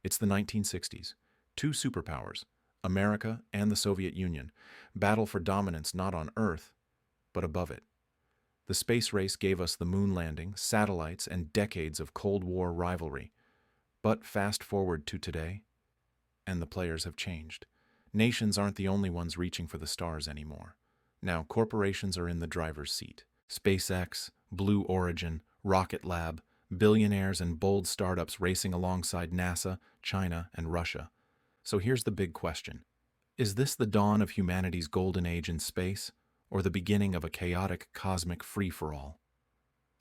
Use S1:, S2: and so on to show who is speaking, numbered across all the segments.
S1: It's the 1960s. Two superpowers, America and the Soviet Union, battle for dominance not on Earth, but above it. The space race gave us the moon landing, satellites, and decades of Cold War rivalry. But fast forward to today, and the players have changed. Nations aren't the only ones reaching for the stars anymore. Now, corporations are in the driver's seat. SpaceX, Blue Origin, Rocket Lab, billionaires and bold startups racing alongside NASA, China, and Russia. So here's the big question. Is this the dawn of humanity's golden age in space, or the beginning of a chaotic cosmic free-for-all?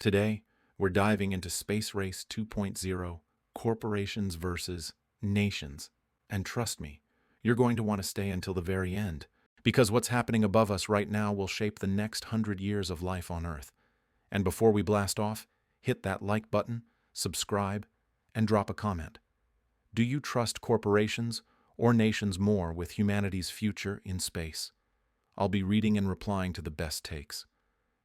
S1: Today, we're diving into Space Race 2.0, corporations versus nations. And trust me, you're going to want to stay until the very end, because what's happening above us right now will shape the next 100 years of life on Earth. And before we blast off, hit that like button, subscribe, and drop a comment. Do you trust corporations or nations more with humanity's future in space? I'll be reading and replying to the best takes.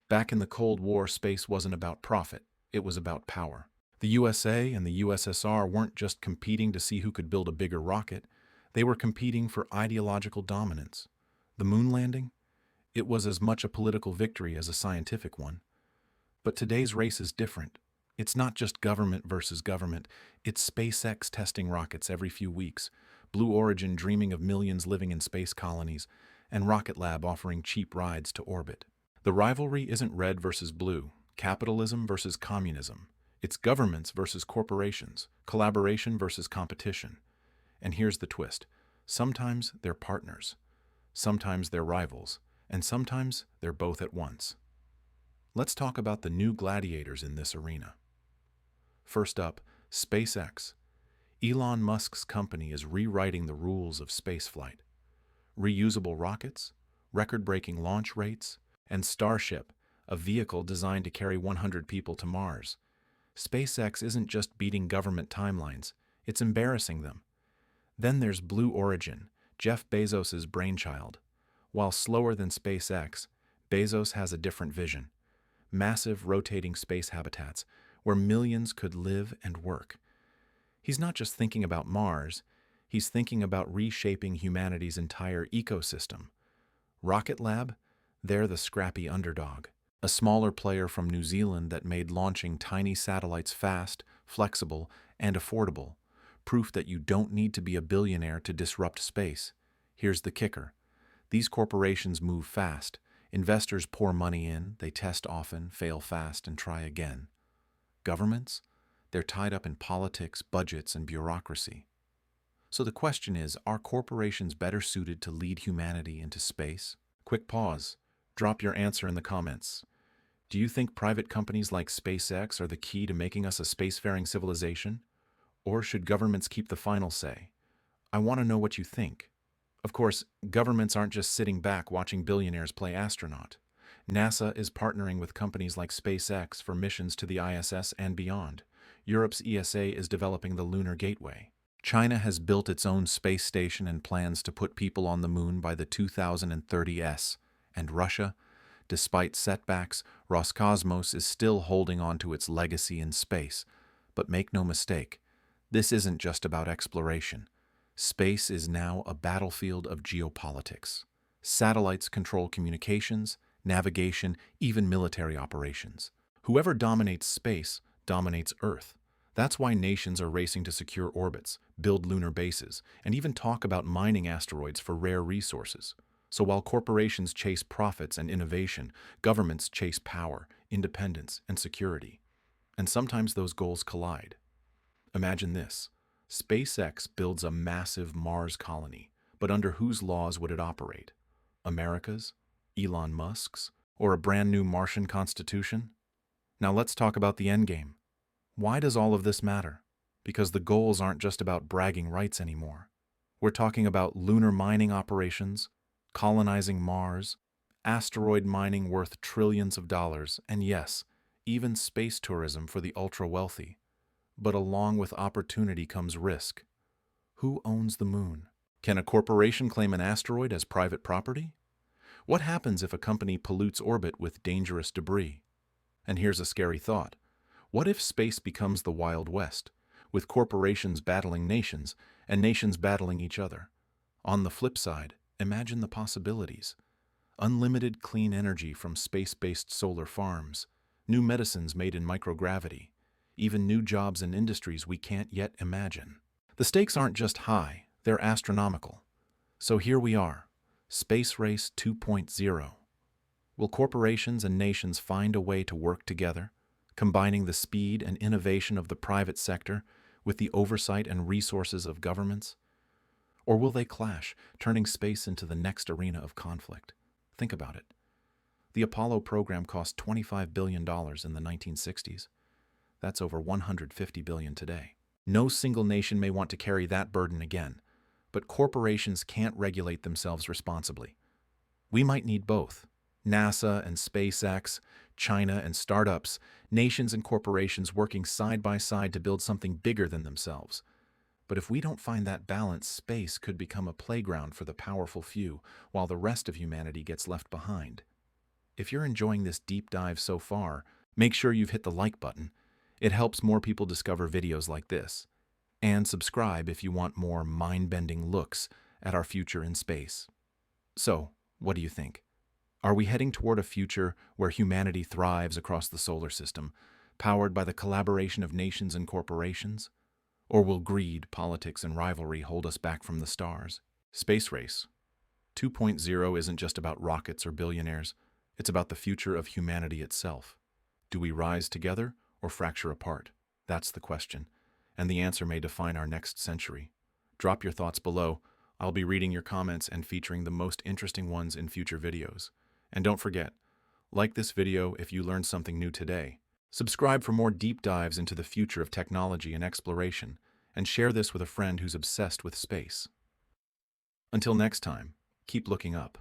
S1: Back in the Cold War, space wasn't about profit, it was about power. The USA and the USSR weren't just competing to see who could build a bigger rocket, they were competing for ideological dominance. The moon landing? It was as much a political victory as a scientific one. But today's race is different. It's not just government versus government, it's SpaceX testing rockets every few weeks, Blue Origin dreaming of millions living in space colonies, and Rocket Lab offering cheap rides to orbit. The rivalry isn't red versus blue, capitalism versus communism. It's governments versus corporations, collaboration versus competition. And here's the twist. Sometimes they're partners, sometimes they're rivals, and sometimes they're both at once. Let's talk about the new gladiators in this arena. First up, SpaceX. Elon Musk's company is rewriting the rules of spaceflight. Reusable rockets, record-breaking launch rates, and Starship, a vehicle designed to carry 100 people to Mars. SpaceX isn't just beating government timelines, it's embarrassing them. Then there's Blue Origin, Jeff Bezos' brainchild. While slower than SpaceX, Bezos has a different vision. Massive rotating space habitats where millions could live and work. He's not just thinking about Mars, he's thinking about reshaping humanity's entire ecosystem. Rocket Lab, they're the scrappy underdog, a smaller player from New Zealand that made launching tiny satellites fast, flexible, and affordable, proof that you don't need to be a billionaire to disrupt space. Here's the kicker. These corporations move fast. Investors pour money in, they test often, fail fast, and try again. Governments? They're tied up in politics, budgets, and bureaucracy. So the question is, are corporations better suited to lead humanity into space? Quick pause. Drop your answer in the comments. Do you think private companies like SpaceX are the key to making us a spacefaring civilization? Or should governments keep the final say? I want to know what you think. Of course, governments aren't just sitting back watching billionaires play astronaut. NASA is partnering with companies like SpaceX for missions to the ISS and beyond. Europe's ESA is developing the Lunar Gateway. China has built its own space station and plans to put people on the moon by the 2030s. And Russia? Despite setbacks, Roscosmos is still holding on to its legacy in space. But make no mistake, this isn't just about exploration. Space is now a battlefield of geopolitics. Satellites control communications, navigation, even military operations. Whoever dominates space dominates Earth. That's why nations are racing to secure orbits, build lunar bases, and even talk about mining asteroids for rare resources. So while corporations chase profits and innovation, governments chase power, independence, and security. And sometimes those goals collide. Imagine this. SpaceX builds a massive Mars colony, but under whose laws would it operate? America's? Elon Musk's? Or a brand new Martian constitution? Now let's talk about the endgame. Why does all of this matter? Because the goals aren't just about bragging rights anymore. We're talking about lunar mining operations, colonizing Mars, asteroid mining worth trillions of dollars, and yes, even space tourism for the ultra-wealthy. But along with opportunity comes risk. Who owns the moon? Can a corporation claim an asteroid as private property? What happens if a company pollutes orbit with dangerous debris? And here's a scary thought. What if space becomes the Wild West, with corporations battling nations and nations battling each other. On the flip side, imagine the possibilities. Unlimited clean energy from space-based solar farms, new medicines made in microgravity, even new jobs and industries we can't yet imagine. The stakes aren't just high, they're astronomical. So here we are, Space Race 2.0. Will corporations and nations find a way to work together, combining the speed and innovation of the private sector with the oversight and resources of governments? Or will they clash, turning space into the next arena of conflict? Think about it. The Apollo program cost $25 billion in the 1960s. That's over $150 billion today. No single nation may want to carry that burden again, but corporations can't regulate themselves responsibly. We might need both. NASA and SpaceX, China and startups, nations and corporations working side by side to build something bigger than themselves. But if we don't find that balance, space could become a playground for the powerful few, while the rest of humanity gets left behind. If you're enjoying this deep dive so far, make sure you've hit the like button. It helps more people discover videos like this. And subscribe if you want more mind-bending looks at our future in space. So, what do you think? Are we heading toward a future where humanity thrives across the solar system, powered by the collaboration of nations and corporations? Or will greed, politics, and rivalry hold us back from the stars? Space Race 2.0 isn't just about rockets or billionaires. It's about the future of humanity itself. Do we rise together or fracture apart? That's the question, and the answer may define our next century. Drop your thoughts below. I'll be reading your comments and featuring the most interesting ones in future videos. And don't forget, like this video if you learned something new today. Subscribe for more deep dives into the future of technology and exploration, and share this with a friend who's obsessed with space. Until next time, keep looking up.